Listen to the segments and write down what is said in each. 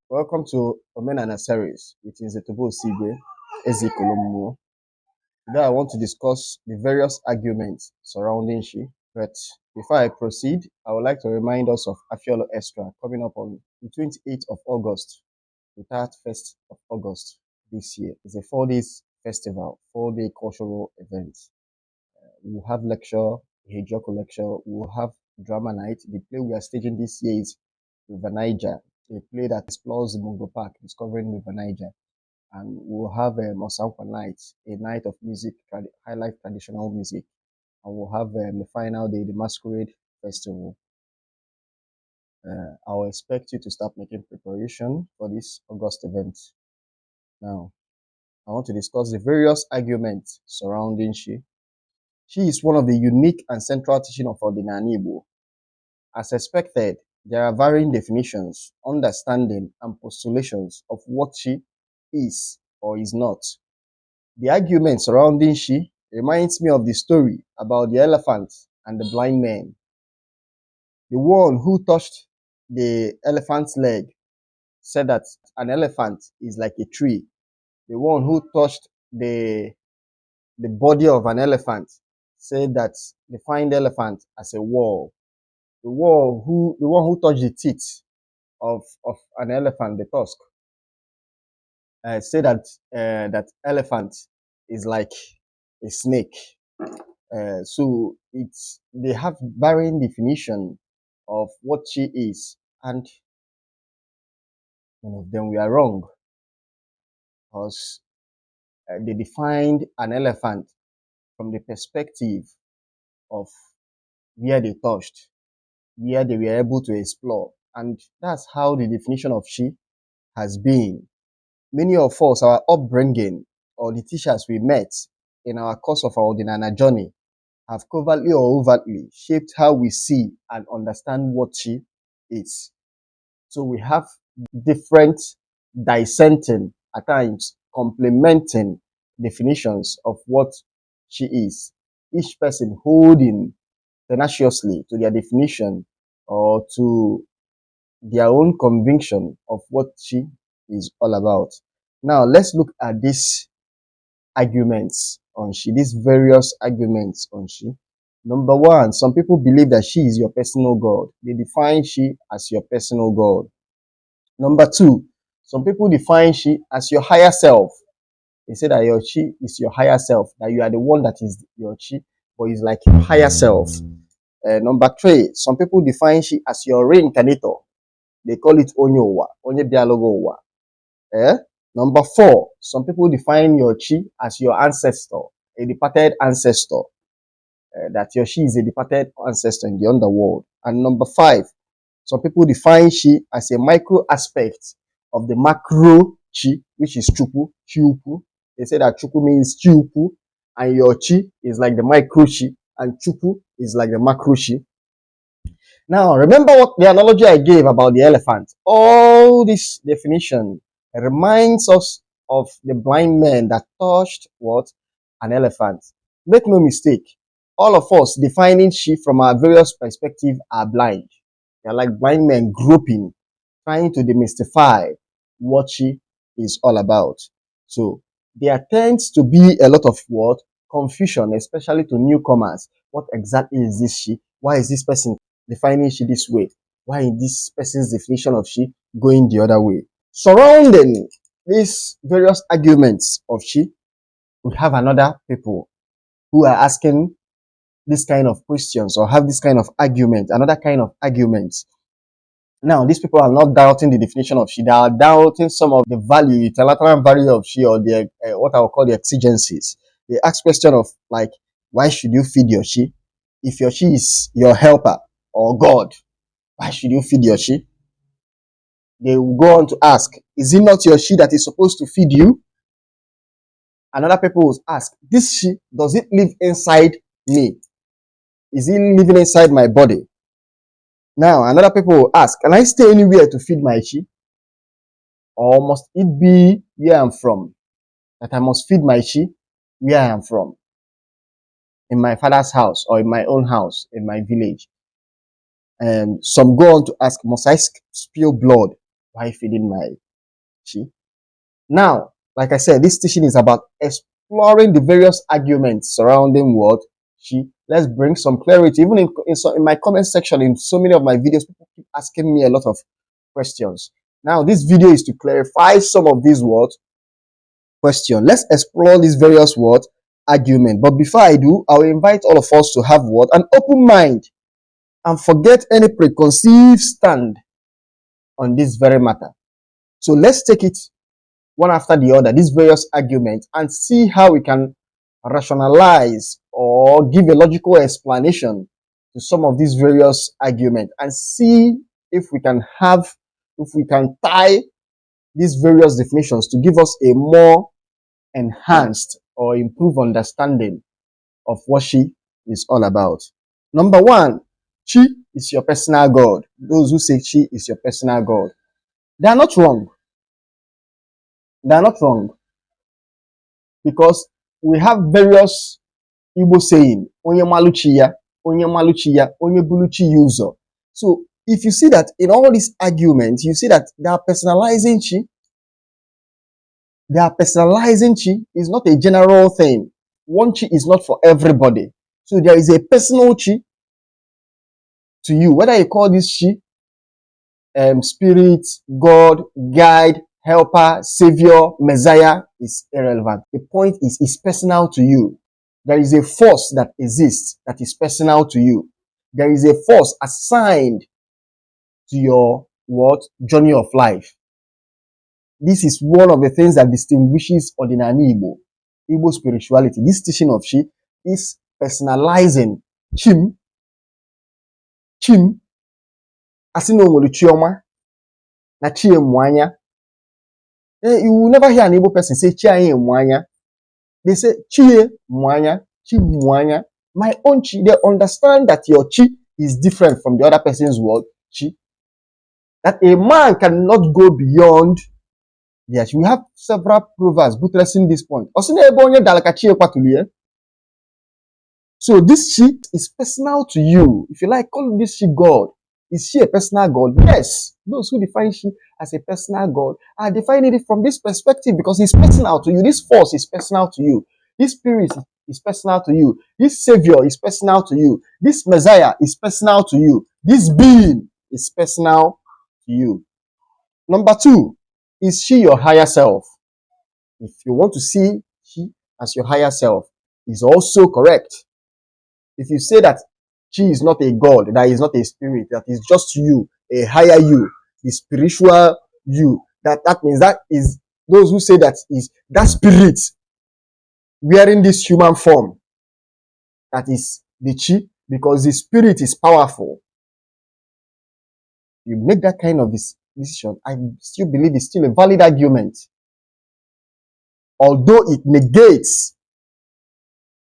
Welcome to Omenana series, which is the Tobo Sigwe Ezekolomo. Today I want to discuss the various arguments surrounding she. But before I proceed, I would like to remind us of Afiolo Extra coming up on the 28th of August, the 31st of August this year. It's a 4 days festival, 4-day cultural event. We'll have lecture, a Joko lecture, we'll have drama night. The play we are staging this year is River Niger, a play that explores the Mungo Park, discovering River Niger. And we'll have Mosankwa night, a night of music, highlight traditional music. And we'll have the final day, the Masquerade Festival. I'll expect you to start making preparation for this August event. Now, I want to discuss the various arguments surrounding she. She is one of the unique and central teaching of Ordinary Igbo. As expected, there are varying definitions, understanding, and postulations of what she is or is not. The argument surrounding she reminds me of the story about the elephant and the blind man. The one who touched the elephant's leg said that an elephant is like a tree. The one who touched the body of an elephant said that defined elephant as a wall. The one who touched the teeth of an elephant, the tusk, said that that elephant is like a snake. So they have varying definition of what she is, and none of them were wrong, because they defined an elephant from the perspective of where they touched, where they were able to explore, and that's how the definition of she has been. Many of us, our upbringing or the teachers we met in our course of our Ordinana journey have covertly or overtly shaped how we see and understand what she is. So we have different dissenting, at times complementing definitions of what she is. Each person holding tenaciously to their definition or to their own conviction of what she is all about. Now let's look at these arguments on she, these various arguments on she. Number one, some people believe that she is your personal God. They define she as your personal God. Number two, some people define she as your higher self. They say that your chi is your higher self, that you are the one that is your chi, but is like your higher self. Number three, some people define she as your reincarnator. They call it Onyowa, Onye Bialogowa. Number four, some people define your chi as your ancestor, a departed ancestor. That your chi is a departed ancestor in the underworld. And number five, some people define chi as a micro aspect of the macro chi, which is chupu, chupu. They say that chupu means chupu, and your chi is like the micro chi, and chupu is like the macro chi. Now, remember what the analogy I gave about the elephant. All this definition reminds us of the blind man that touched what? An elephant. Make no mistake, all of us defining she from our various perspectives are blind. They're like blind men groping, trying to demystify what she is all about. So there tends to be a lot of what? Confusion, especially to newcomers. What exactly is this she? Why is this person defining she this way? Why is this person's definition of she going the other way? Surrounding these various arguments of she, we have another people who are asking this kind of questions or have this kind of argument, another kind of arguments. Now, these people are not doubting the definition of she, they are doubting some of the value, utilitarian value of she, or the what I will call the exigencies. They ask question of like, why should you feed your she? If your she is your helper or God, why should you feed your she? They will go on to ask, is it not your she that is supposed to feed you? Another people will ask, this she, does it live inside me? Is it living inside my body? Now, another people will ask, can I stay anywhere to feed my chi? Or must it be where I'm from? That I must feed my chi where I am from? In my father's house or in my own house, in my village? Some go on to ask, must I spill blood while feeding my chi? Now, like I said, this teaching is about exploring the various arguments surrounding what chi. Let's bring some clarity. Even in my comment section, in so many of my videos, people keep asking me a lot of questions. Now, this video is to clarify some of these words. Question. Let's explore these various words argument. But before I do, I will invite all of us to have what an open mind and forget any preconceived stand on this very matter. So let's take it one after the other, these various arguments, and see how we can rationalize or give a logical explanation to some of these various arguments, and see if we can tie these various definitions to give us a more enhanced or improved understanding of what chi is all about. Number one, chi is your personal God. Those who say chi is your personal God, they are not wrong. They are not wrong, because we have various Igbo saying, onye maluchi ya, onye maluchi ya, onye buluchi user. So if you see that in all these arguments, you see that they are personalizing chi. They are personalizing chi is not a general thing. One chi is not for everybody. So there is a personal chi to you. Whether you call this chi spirit, God, guide, helper, savior, messiah is irrelevant. The point is, it's personal to you. There is a force that exists that is personal to you. There is a force assigned to your journey of life. This is one of the things that distinguishes ordinary Igbo spirituality. This teaching of chi is personalizing chim. Asino nwere chioma na chi emwanya. You will never hear an Igbo person say chi anyị emwanya. They say chi mwanya, chi mwanya. My own chi, they understand that your chi is different from the other person's word, chi. That a man cannot go beyond their chi. We have several proverbs buttressing this point. So this chi is personal to you. If you like, call this chi God. Is she a personal God? Yes. Those who define she as a personal God are defining it from this perspective, because it's personal to you. This force is personal to you. This spirit is personal to you. This savior is personal to you. This messiah is personal to you. This being is personal to you. Number two, is she your higher self? If you want to see she as your higher self, is also correct. If you say that chi is not a God, that is not a spirit, that is just you, a higher you, the spiritual you, that means that is those who say that is that spirit wearing this human form. That is the chi, because the spirit is powerful. You make that kind of decision, I still believe it's still a valid argument. Although it negates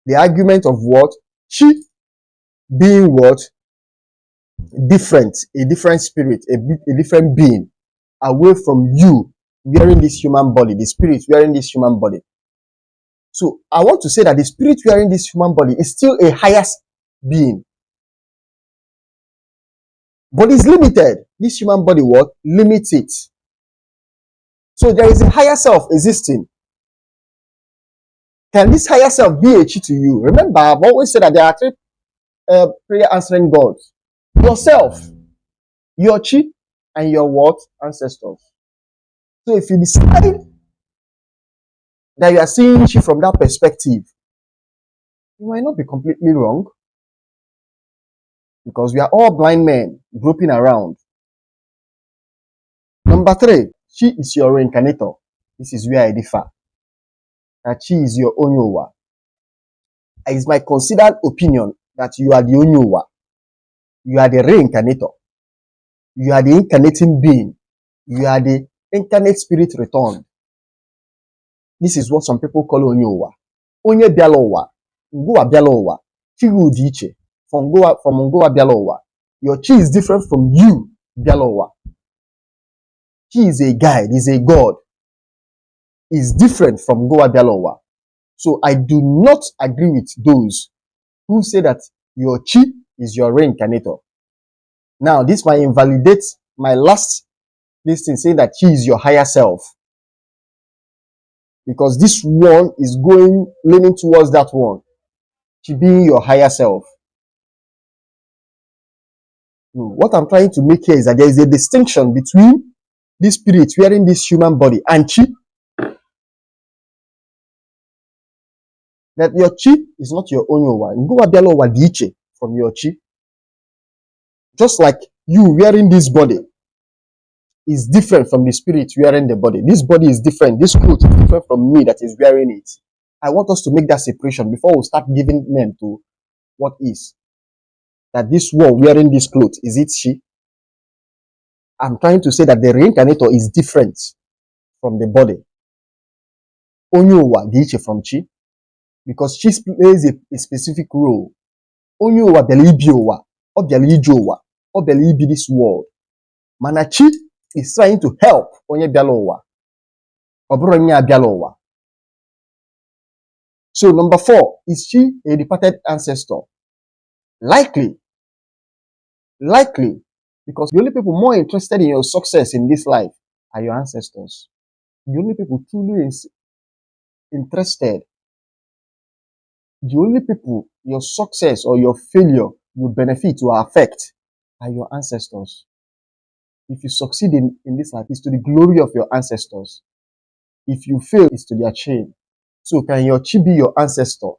the argument of what? Chi being what? Different, a different spirit, a different being, away from you wearing this human body, the spirit wearing this human body. So I want to say that the spirit wearing this human body is still a highest being, but it's limited. This human body what? Limits it. So there is a higher self existing. Can this higher self be a chi to you? Remember, I've always said that there are three prayer answering gods. Yourself, your chi, and your what? Ancestors. So if you decide that you are seeing chi from that perspective, you might not be completely wrong, because we are all blind men groping around. Number three, chi is your reincarnator. This is where I differ. That chi is your onyowa. It is my considered opinion that you are the onyowa. You are the reincarnator. You are the incarnating being. You are the incarnate spirit returned. This is what some people call onyowa. Onye bialowa. Ngowa bialowa. Chi udiche. From Ngowa bialowa. Your chi is different from you, bialowa. He is a guide, is a God. Is different from Ngowa bialowa. So I do not agree with those who say that your chi is your reincarnator. Now, this might invalidate my last listing saying that she is your higher self, because this one is going leaning towards that one, she being your higher self. No, what I'm trying to make here is that there is a distinction between this spirit wearing this human body and chi. That your chi is not your own one. Go from your chi. Just like you wearing this body is different from the spirit wearing the body. This body is different. This clothes is different from me that is wearing it. I want us to make that separation before we start giving name to what is. That this one wearing this clothes, is it she? I'm trying to say that the reincarnator is different from the body. Onyowa diiche from chi, because she plays a specific role. Onyowa belibiowa, or belijowa, or belibi this world. Manachi is trying to help onye bialowa. Obronya bialowa. So number 4, is she a departed ancestor? Likely, because the only people more interested in your success in this life are your ancestors. The only people truly interested, the only people your success or your failure will benefit or affect are your ancestors. If you succeed in this life, it's to the glory of your ancestors. If you fail, it's to their shame. So can your chi be your ancestor?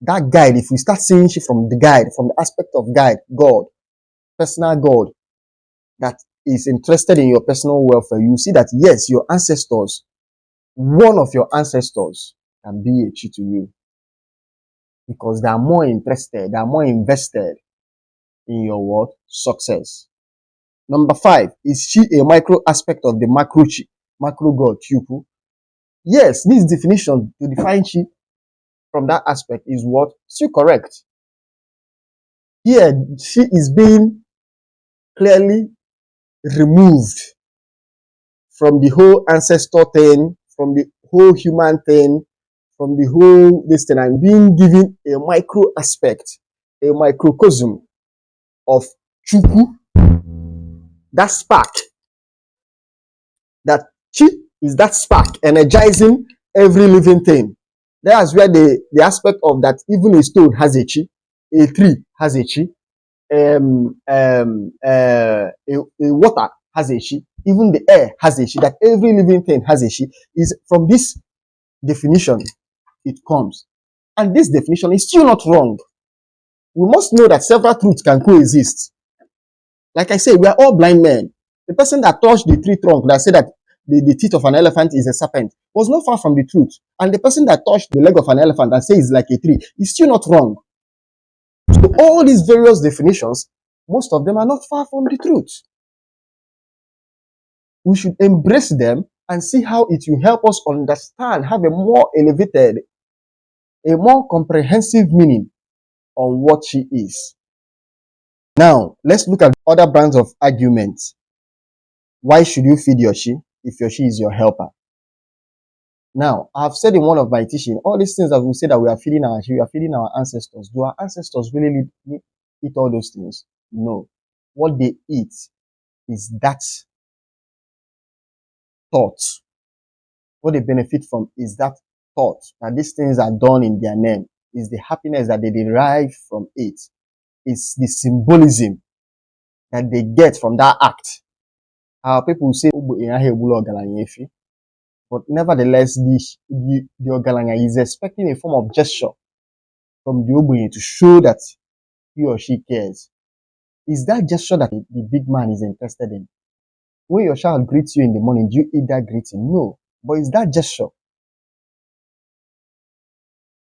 That guide, if we start seeing she from the guide, from the aspect of guide, God, personal God, that is interested in your personal welfare, you see that yes, your ancestors, one of your ancestors can be a chi to you, because they are more interested, they are more invested in your what? Success. Number 5, is she a micro aspect of the macro chi, macro God, Chupu? Yes, this definition to define chi from that aspect is what? Still correct. Here, she is being clearly removed from the whole ancestor thing, from the whole human thing, from the whole this thing. I'm being given a micro aspect, a microcosm of Chukwu, that spark. That chi is that spark energizing every living thing. That's where the aspect of that even a stone has a chi, a tree has a chi, a water has a chi, even the air has a chi, that every living thing has a chi, is from this definition it comes. And this definition is still not wrong. We must know that several truths can coexist. Like I say, we are all blind men. The person that touched the tree trunk that said that the teeth of an elephant is a serpent was not far from the truth. And the person that touched the leg of an elephant and says it's like a tree is still not wrong. So all these various definitions, most of them are not far from the truth. We should embrace them and see how it will help us understand, have a more elevated, a more comprehensive meaning on what she is. Now, let's look at other brands of arguments. Why should you feed your she if your she is your helper? Now, I've said in one of my teachings, all these things that we say that we are feeding our she, we are feeding our ancestors. Do our ancestors really eat all those things? No. What they eat is that thought. What they benefit from is that thought that these things are done in their name, is the happiness that they derive from it. It's the symbolism that they get from that act. Our people say, but nevertheless, the Ogalanya is expecting a form of gesture from the Obuye to show that he or she cares. Is that gesture that the big man is interested in? When your child greets you in the morning, do you eat that greeting? No. But is that gesture?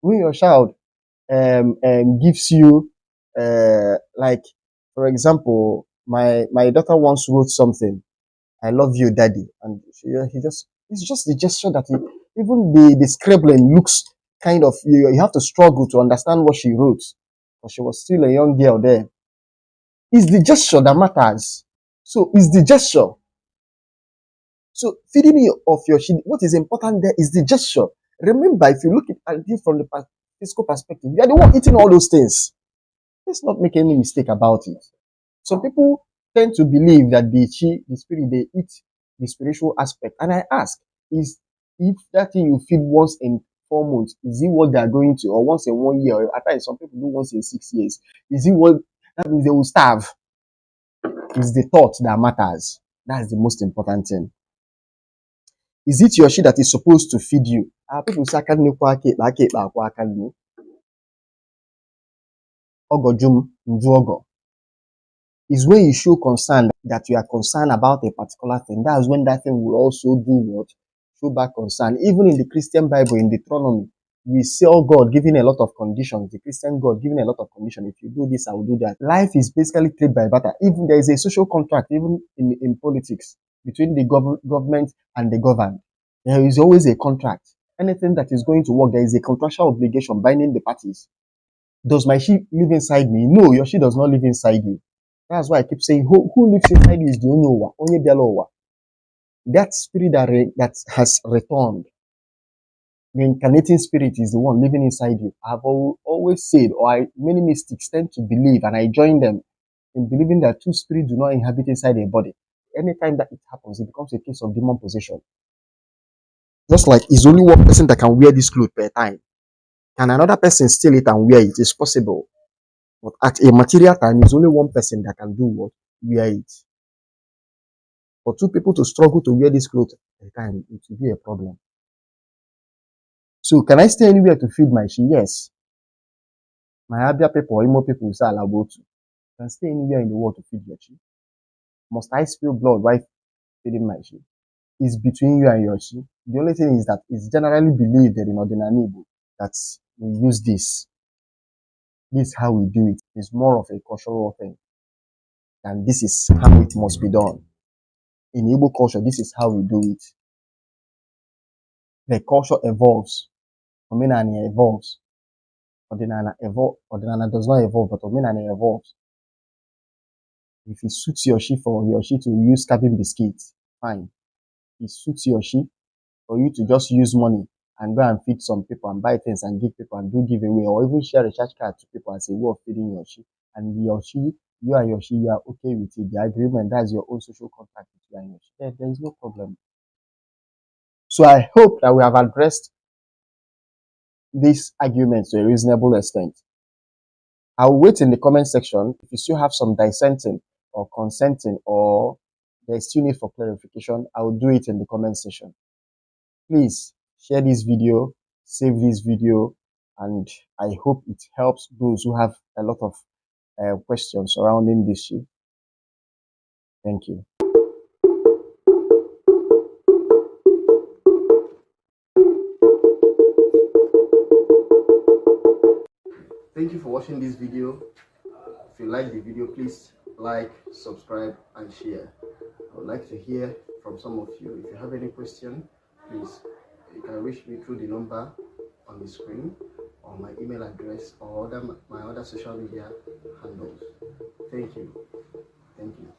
When your child gives you, like, for example, my daughter once wrote something, "I love you, daddy," and it's just the gesture that even the scribbling looks kind of, you have to struggle to understand what she wrote, because she was still a young girl there. It's the gesture that matters. So it's the gesture. So feeding you of your shit, what is important there is the gesture. Remember, if you look at it from the physical perspective, you are the one eating all those things. Let's not make any mistake about it. Some people tend to believe that the spirit, they eat the spiritual aspect. And I ask, is if that thing you feed once in 4 months, is it what they are going to, or once in 1 year, or at times some people do once in 6 years? Is it what that means they will starve? Is the thought that matters. That's the most important thing. Is it your shit that is supposed to feed you? People say, Ogojum, njuogo. Is when you show concern that you are concerned about a particular thing. That's when that thing will also do what? Show back concern. Even in the Christian Bible, in Deuteronomy, we see God giving a lot of conditions. The Christian God giving a lot of conditions. If you do this, I will do that. Life is basically trade by barter. Even there is a social contract, even in politics, between the government and the governed. There is always a contract. Anything that is going to work, there is a contractual obligation binding the parties. Does my sheep live inside me? No, your sheep does not live inside you. That's why I keep saying, who lives inside you is the only Bialowa. That spirit that has returned, the incarnating spirit is the one living inside you. I've always said, many mystics tend to believe, and I join them in believing that two spirits do not inhabit inside a body. Anytime that it happens, it becomes a case of demon possession. Just like it's only one person that can wear this clothes per time. Can another person steal it and wear it? It's possible. But at a material time, it's only one person that can do what? Wear it. For two people to struggle to wear this clothes at a time, it will be a problem. So can I stay anywhere to feed my sheep? Yes. My Abia people or Imo people will say Alabotu. Can stay anywhere in the world to feed your sheep. Must I spill blood while feeding my sheep? It's between you and your sheep. The only thing is that it's generally believed that in ordinary Igbo that we use this. This is how we do it. It's more of a cultural thing. And this is how it must be done. In Igbo culture, this is how we do it. The culture evolves. Omenani evolves. Ordinana does not evolve, but Omenani evolves. If it suits your sheep for your sheep to use cabin biscuits, fine. It suits your sheep for you to just use money and go and feed some people and buy things and give people and do giveaway, or even share a recharge card to people as a way of feeding your sheep. And your sheep, you and your sheep, you are okay with it. The agreement, that's your own social contract with you and your sheep. There is no problem. So I hope that we have addressed this argument to a reasonable extent. I'll wait in the comment section. If you still have some dissenting or consenting or there's still need for clarification, I'll do it in the comment section. Please share this video, save this video, and I hope it helps those who have a lot of questions surrounding this issue. Thank you. Thank you for watching this video. If you like the video, please like, subscribe, and share. I would like to hear from some of you. If you have any question, please, you can reach me through the number on the screen or my email address or my other social media handles. Thank you. Thank you.